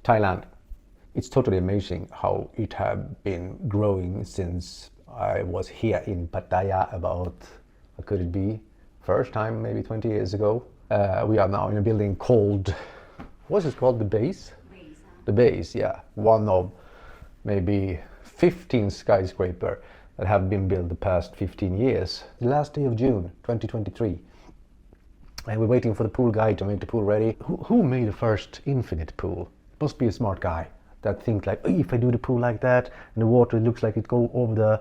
Thailand. It's totally amazing how it have been growing since I was here in Pattaya about, what could it be? First time maybe 20 years ago. We are now in a building called, what's it called? The base? The base, yeah. One of maybe 15 skyscraper that have been built the past 15 years. The last day of June 2023. And we're waiting for the pool guy to make the pool ready. Who made the first infinite pool? Must be a smart guy that think like, oh, if I do the pool like that and the water looks like it go over the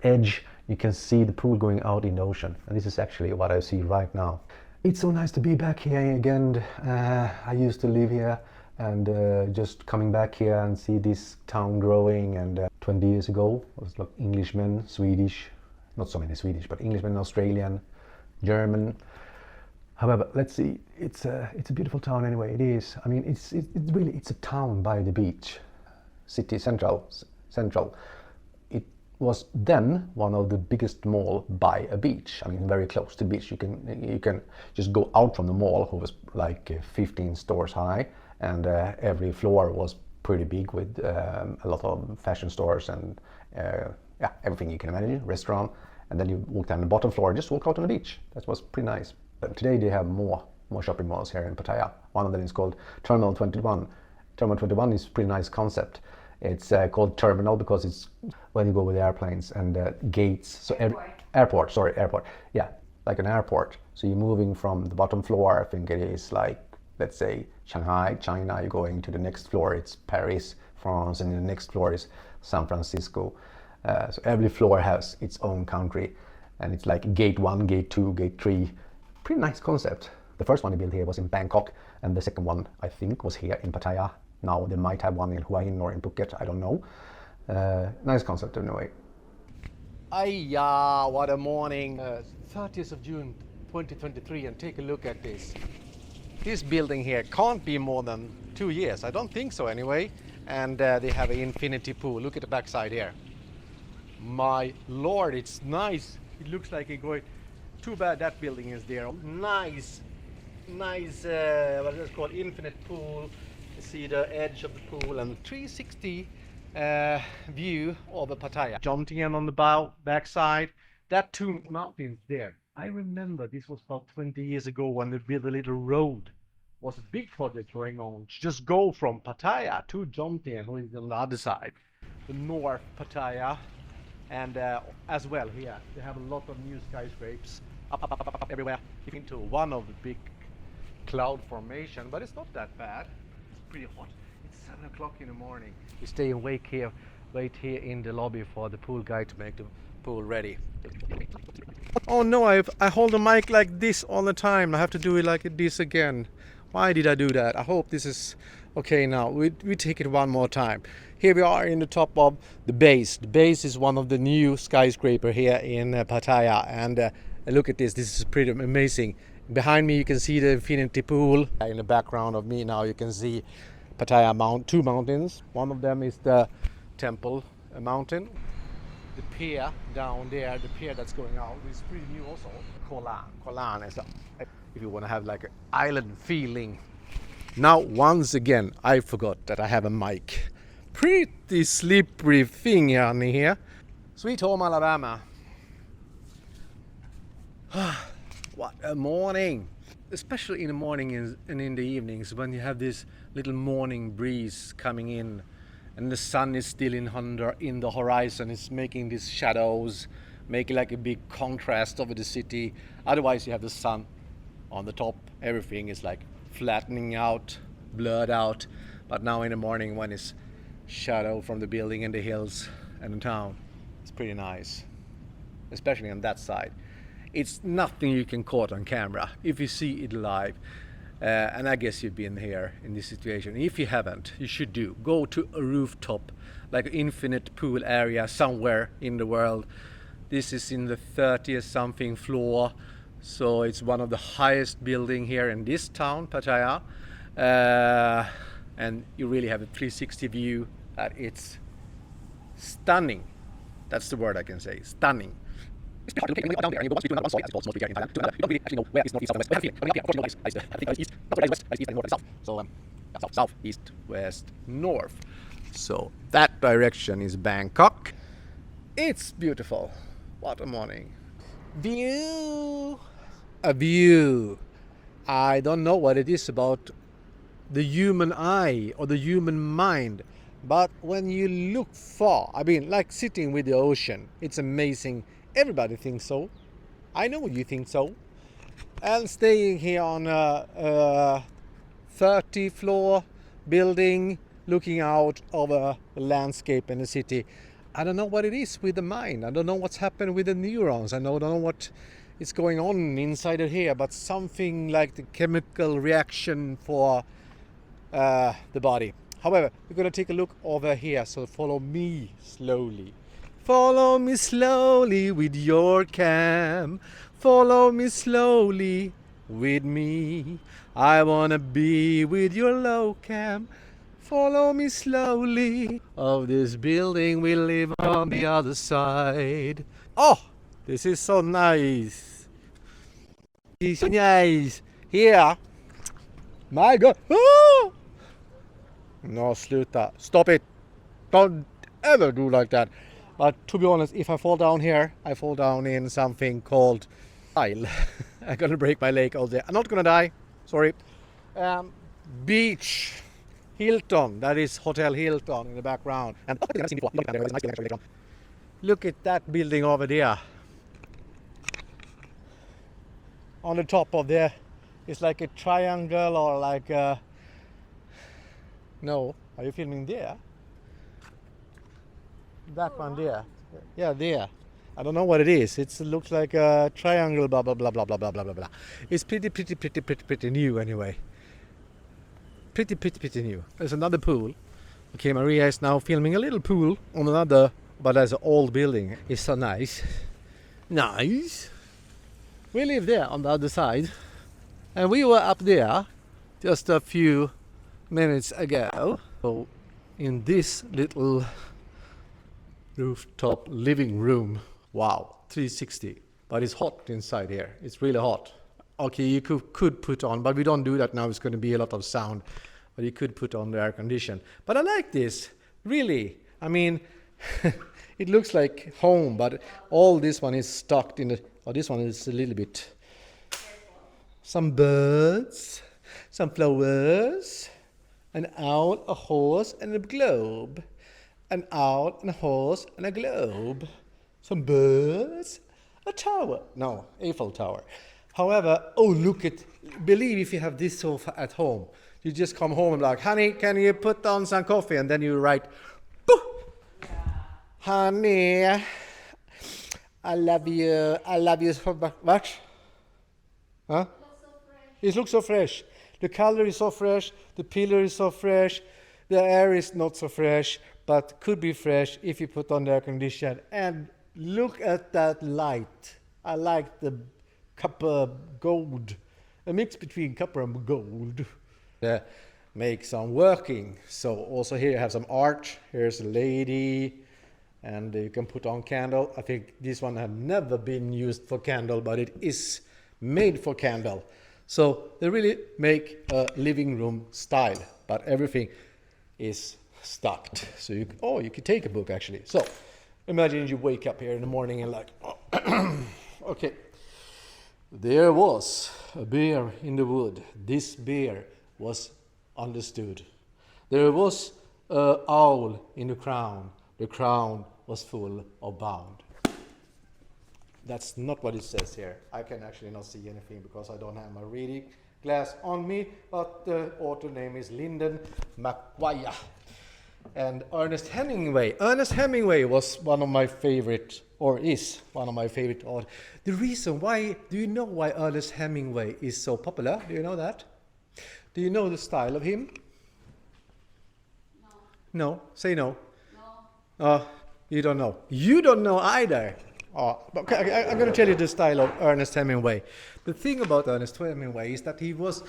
edge, you can see the pool going out in the ocean. And this is actually what I see right now. It's so nice to be back here again. I used to live here, and just coming back here and see this town growing. And 20 years ago it was like Englishmen, Swedish, not so many Swedish, but Englishmen, Australian, German. However, let's see, it's a beautiful town anyway. It is. I mean, it's really, it's a town by the beach, city central. It was then one of the biggest mall by a beach. I mean, very close to the beach. You can just go out from the mall, who was like 15 stores high, and every floor was pretty big with a lot of fashion stores and yeah, everything you can imagine, restaurant. And then you walk down the bottom floor, just walk out on the beach. That was pretty nice. But today they have more shopping malls here in Pattaya. One of them is called Terminal 21. Terminal 21 is a pretty nice concept. It's called terminal because it's when you go with airplanes, and gates. So airport. Yeah, like an airport. So you're moving from the bottom floor. I think it is like, let's say Shanghai, China. You're going to the next floor. It's Paris, France, and the next floor is San Francisco. So every floor has its own country, and it's like gate 1, gate 2, gate 3. Pretty nice concept. The first one they built here was in Bangkok, and the second one I think was here in Pattaya. Now they might have one in Hua Hin or in Phuket, I don't know. Nice concept anyway. Ayya, what a morning. 30th of June 2023, and take a look at this. This building here can't be more than 2 years, I don't think so anyway. And they have an infinity pool. Look at the backside here. My lord, it's nice. It looks like it's going. Too bad that building is there. Nice, what is it called? Infinite pool. You see the edge of the pool and 360 view over Pattaya. Jumping in on the backside. That two mountains there. I remember this was about 20 years ago when they built a little road. It was a big project going on. Just go from Pattaya to Jomtien, who is on the other side, the North Pattaya. And as well here, they have a lot of new skyscrapers up everywhere. Into one of the big cloud formation, but it's not that bad. It's pretty hot. It's 7 o'clock in the morning. We stay and wait here in the lobby for the pool guy to make the pool ready. Oh no, I hold the mic like this all the time. I have to do it like this again. Why did I do that? I hope this is okay now. We take it one more time. Here we are in the top of the base. The base is one of the new skyscraper here in Pattaya, and look at this. This is pretty amazing. Behind me you can see the infinity pool. In the background of me now you can see Pattaya two mountains. One of them is the Temple Mountain. The pier down there, the pier that's going out, is pretty new also. Kolan is if you want to have like an island feeling. Now once again I forgot that I have a mic. Pretty slippery thing on here. Sweet home Alabama. What a morning, especially in the morning and in the evenings when you have this little morning breeze coming in and the sun is still in the horizon. It's making these shadows, making like a big contrast over the city. Otherwise you have the sun on the top. Everything is like flattening out, blurred out. But now in the morning when it's shadow from the building and the hills and the town, it's pretty nice, especially on that side. It's nothing you can caught on camera if you see it live, and I guess you've been here in this situation. If you haven't, you should do. Go to a rooftop, like an infinite pool area somewhere in the world. This is in the 30th something floor, so it's one of the highest building here in this town, Pattaya, and you really have a 360 view. It's stunning. That's the word I can say, stunning. It's hard to look down there and you go once between one side, as it's called in Thailand, to another. You don't really actually know where is north, east, south, and west. I think, unfortunately, I think east, not east, west, east, and north and south. So south, east, west, north. So that direction is Bangkok. It's beautiful. What a morning. View. A view. I don't know what it is about the human eye or the human mind, but when you look far, I mean, like sitting with the ocean, it's amazing. Everybody thinks so. I know you think so. And staying here on a 30-floor building, looking out over the landscape and the city. I don't know what it is with the mind. I don't know what's happened with the neurons. I don't know what is going on inside of here, but something like the chemical reaction for the body. However, we're going to take a look over here, so follow me slowly. Follow me slowly with your cam. Follow me slowly with me. I wanna be with your low cam. Follow me slowly. Of this building we live on the other side. Oh, this is so nice. It's so nice. Here. My God. Oh! No, sluta. Stop it. Don't ever do like that. But to be honest, if I fall down here, I fall down in something called tile. I'm gonna break my leg all day. I'm not gonna die. Sorry. Beach. Hilton. That is Hotel Hilton in the background. And look at that building over there. On the top of there, it's like a triangle or like a... No, are you filming there? That one there. Yeah, there. I don't know what it is. It looks like a triangle, blah, blah, blah, blah, blah, blah, blah, blah. It's pretty new anyway. Pretty new. There's another pool. Okay, Maria is now filming a little pool on another, but there's an old building. It's so nice. Nice. We live there on the other side. And we were up there just a few minutes ago. So in this little rooftop living room, wow, 360, but it's hot inside here. It's really hot. Okay, you could put on, but we don't do that now. It's going to be a lot of sound, but you could put on the air condition. But I like this, really. I mean, it looks like home, but all this one is stuck in the, oh, this one is a little bit, some birds, some flowers, an owl, a horse, and a globe. An owl, and a horse, and a globe. Some birds, a tower. No, Eiffel Tower. However, oh, look at, believe if you have this sofa at home, you just come home and be like, honey, can you put on some coffee? And then you write, boo! Yeah. Honey, I love you so much. Huh? It looks so fresh. The color is so fresh, the pillow is so fresh, the air is not so fresh, but could be fresh if you put on the air condition. And look at that light. I like the copper gold, a mix between copper and gold. Make some working. So also here you have some art. Here's a lady, and you can put on candle. I think this one had never been used for candle, but it is made for candle. So they really make a living room style, but everything is stocked. So you could take a book actually. So imagine you wake up here in the morning and like, okay, there was a bear in the wood. This bear was understood. There was an owl in the crown. The crown was full of bound. That's not what it says here. I can actually not see anything because I don't have my reading glass on me, but the author name is Lyndon McGuire. And Ernest Hemingway. Ernest Hemingway was one of my favorite, or is one of my favorite authors. The reason why, do you know why Ernest Hemingway is so popular? Do you know that? Do you know the style of him? No. No? Say no. No. You don't know. You don't know either. Okay, I'm going to tell you the style of Ernest Hemingway. The thing about Ernest Hemingway is that he was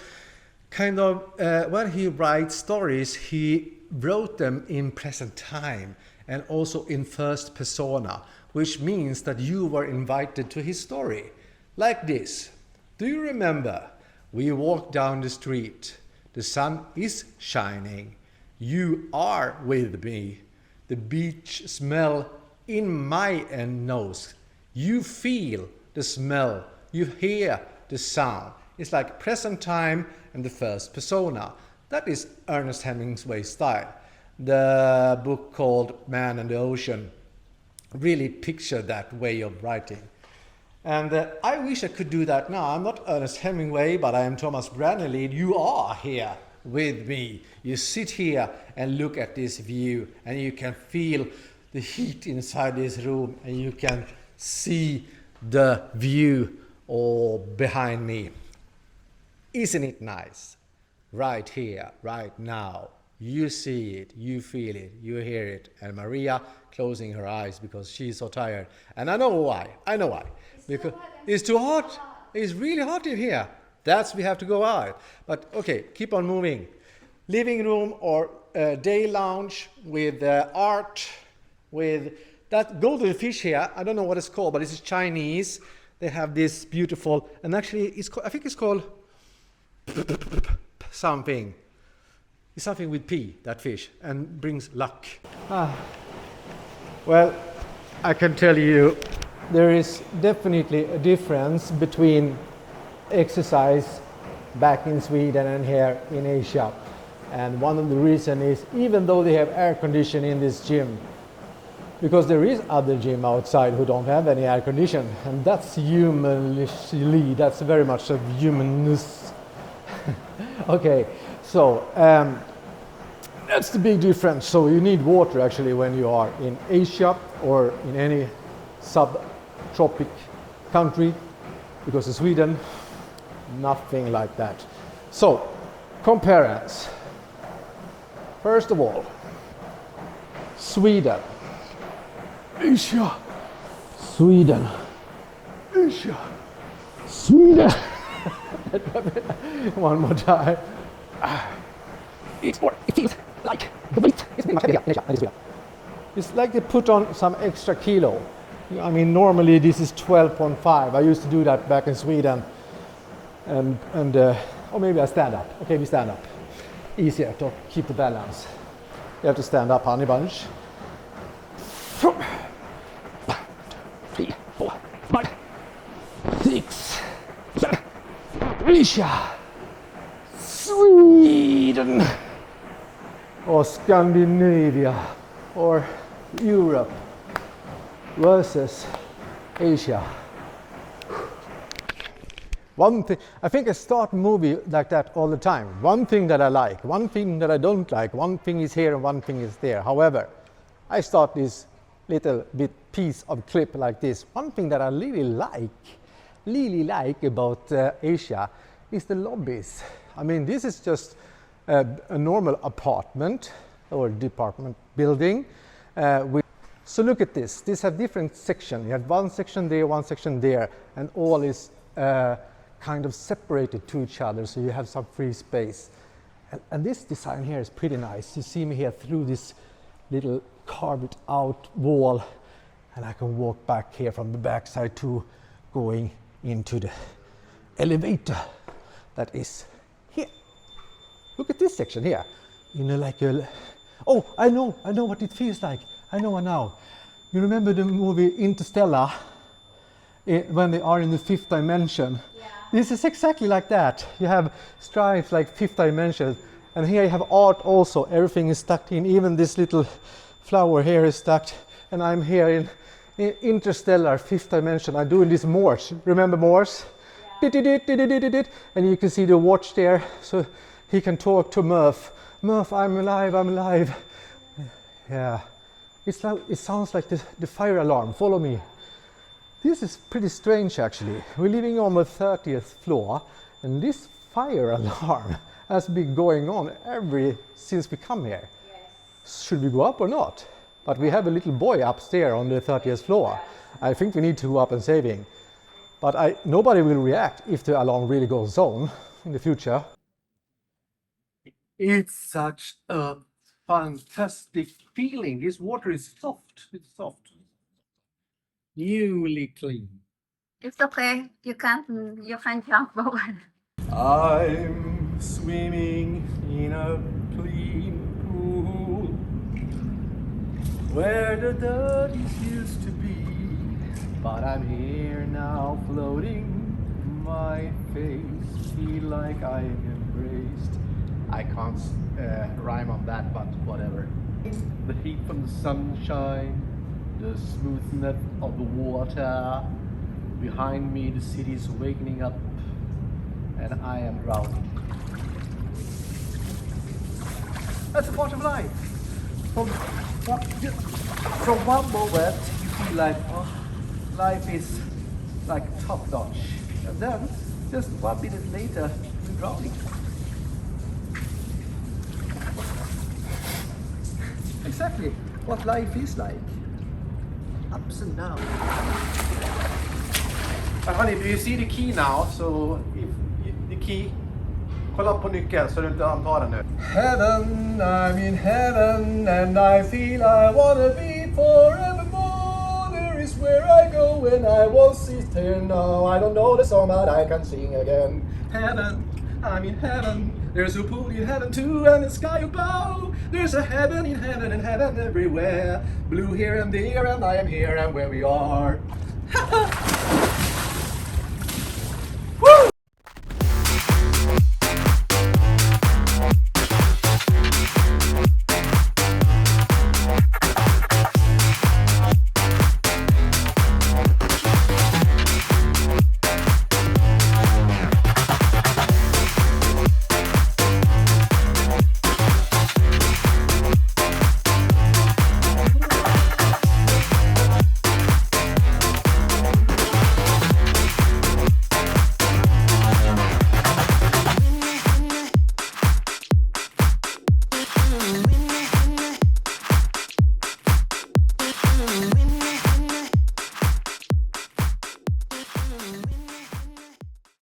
kind of, when he writes stories, he wrote them in present time and also in first persona, which means that you were invited to his story. Like this. Do you remember? We walked down the street. The sun is shining. You are with me. The beach smell in my nose. You feel the smell. You hear the sound. It's like present time and the first persona. That is Ernest Hemingway's style. The book called Man and the Ocean really pictured that way of writing. And I wish I could do that now. I'm not Ernest Hemingway, but I am Thomas Brannelid. You are here with me. You sit here and look at this view, and you can feel the heat inside this room, and you can see the view all behind me. Isn't it nice? Right here, right now. You see it, you feel it, you hear it. And Maria closing her eyes because she's so tired. And I know why. Because it's too hot. It's really hot in here. That's we have to go out. But okay, keep on moving. Living room or day lounge with art, with that golden fish here. I don't know what it's called, but this is Chinese. They have this beautiful, and actually I think it's called something. It's something with P, that fish, and brings luck. Well, I can tell you there is definitely a difference between exercise back in Sweden and here in Asia. And one of the reasons is, even though they have air conditioning in this gym, because there is other gym outside who don't have any air condition, and that's humanly, that's very much of humanness. Okay, so that's the big difference. So you need water actually when you are in Asia or in any subtropic country, because in Sweden, nothing like that. So, compare us. First of all, Sweden, Asia, Sweden, Asia, Sweden. One more time. It feels like the weight is pretty much heavier in Asia than in Sweden. It's like they put on some extra kilo. I mean, normally this is 12.5. I used to do that back in Sweden. Or maybe I stand up. Okay, we stand up. Easier to keep the balance. You have to stand up, honey bunch. 1, 2, 3, 4, 5, 6, 7. Asia, Sweden, or Scandinavia, or Europe versus Asia. One thing, I think I start a movie like that all the time. One thing that I like, one thing that I don't like, one thing is here and one thing is there. However, I start this little bit piece of clip like this. One thing that I really like about Asia is the lobbies. I mean, this is just a normal apartment or department building. So look at this. These have different sections. You have one section there, and all is kind of separated to each other, so you have some free space. And this design here is pretty nice. You see me here through this little carved out wall, and I can walk back here from the backside to going into the elevator that is here. Look at this section here. You know, like a, oh, I know what it feels like. I know now. You remember the movie Interstellar? When they are in the fifth dimension. Yeah. This is exactly like that. You have stripes like fifth dimension, and here you have art also. Everything is stuck in. Even this little flower here is stuck, and I'm here in Interstellar fifth dimension. I'm doing this Morse. Remember Morse? Yeah. And you can see the watch there, so he can talk to Murph. Murph, I'm alive. Yeah. It's like, it sounds like the fire alarm. Follow me. This is pretty strange actually. We're living on the 30th floor, and this fire alarm has been going on since we come here. Yes. Should we go up or not? But we have a little boy upstairs on the 30th floor. I think we need to go up and save him. But nobody will react if the alarm really goes on in the future. It's such a fantastic feeling. This water is soft. It's soft. Newly clean. It's okay. You can jump over. I'm swimming in a clean pool where the dirties used to be. But I'm here now, floating. My face feel like I'm embraced. I can't rhyme on that, but whatever. The heat from the sunshine, the smoothness of the water. Behind me, the city's wakening up, and I am drowning. That's a part of life. From one moment, you feel like, oh, life is like top notch, and then just 1 minute later, you're drowning. Exactly what life is like. Ups and downs. But honey, do you see the key now? So if the key, kolla på nyckeln så du inte antar den nu. Heaven, I'm in heaven and I feel I wanna be forevermore. There is where I go when I was sit here now. I don't know the song but I can sing again. Heaven, I'm in heaven. There's a pool in heaven too and a sky above. There's a heaven in heaven and heaven everywhere. Blue here and there and I am here and where we are.